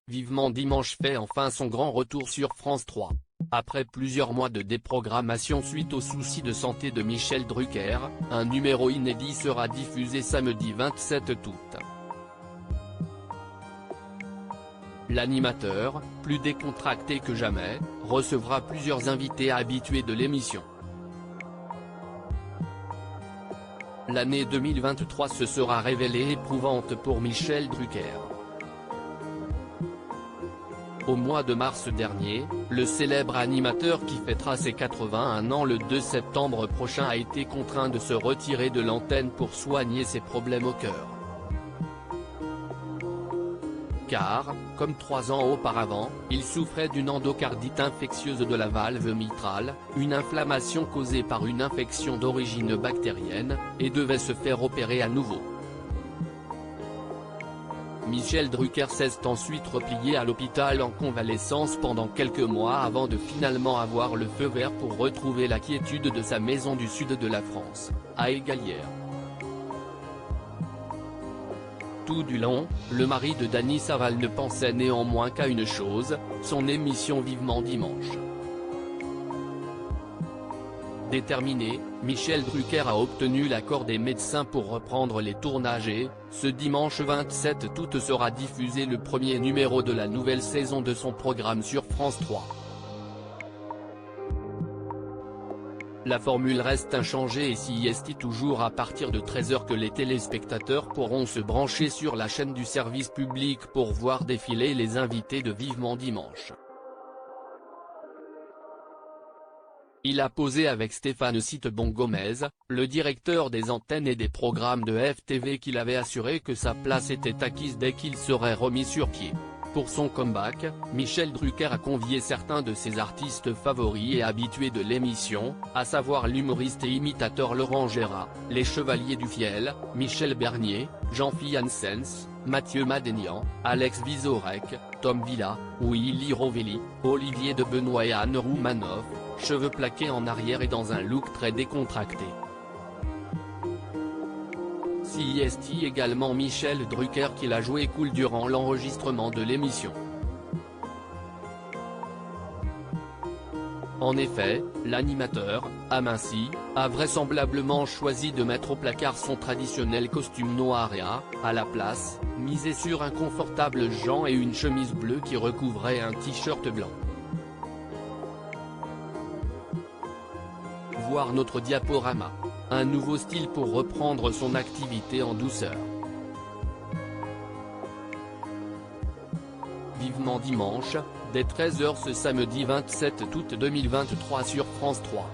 Vivement Dimanche fait enfin son grand retour sur France 3. Après plusieurs mois de déprogrammation suite aux soucis de santé de Michel Drucker, un numéro inédit sera diffusé samedi 27 août. L'animateur, plus décontracté que jamais, recevra plusieurs invités habitués de l'émission. L'année 2023 se sera révélée éprouvante pour Michel Drucker. Au mois de mars dernier, le célèbre animateur qui fêtera ses 81 ans le 2 septembre prochain a été contraint de se retirer de l'antenne pour soigner ses problèmes au cœur. Car, comme 3 ans auparavant, il souffrait d'une endocardite infectieuse de la valve mitrale, une inflammation causée par une infection d'origine bactérienne, et devait se faire opérer à nouveau. Michel Drucker s'est ensuite replié à l'hôpital en convalescence pendant quelques mois avant de finalement avoir le feu vert pour retrouver la quiétude de sa maison du sud de la France, à Égalières. Tout du long, le mari de Dany Saval ne pensait néanmoins qu'à une chose, son émission Vivement Dimanche. Déterminé, Michel Drucker a obtenu l'accord des médecins pour reprendre les tournages et, ce dimanche 27 août sera diffusé le premier numéro de la nouvelle saison de son programme sur France 3. La formule reste inchangée et CIST toujours à partir de 13h que les téléspectateurs pourront se brancher sur la chaîne du service public pour voir défiler les invités de Vivement Dimanche. Il a posé avec Stéphane Citebon-Gomez, le directeur des antennes et des programmes de FTV qu'il avait assuré que sa place était acquise dès qu'il serait remis sur pied. Pour son comeback, Michel Drucker a convié certains de ses artistes favoris et habitués de l'émission, à savoir l'humoriste et imitateur Laurent Gérard, les Chevaliers du Fiel, Michel Bernier, Jean-Philippe Janssens, Mathieu Madénian, Alex Vizorek, Tom Villa, Willy Rovelli, Olivier de Benoît et Anne Roumanoff, cheveux plaqués en arrière et dans un look très décontracté. CIST également Michel Drucker qui l'a joué cool durant l'enregistrement de l'émission. En effet, l'animateur, aminci, a vraisemblablement choisi de mettre au placard son traditionnel costume noir et a, à la place, misé sur un confortable jean et une chemise bleue qui recouvrait un t-shirt blanc. Voir notre diaporama. Un nouveau style pour reprendre son activité en douceur. Vivement Dimanche, dès 13h ce samedi 27 août 2023 sur France 3.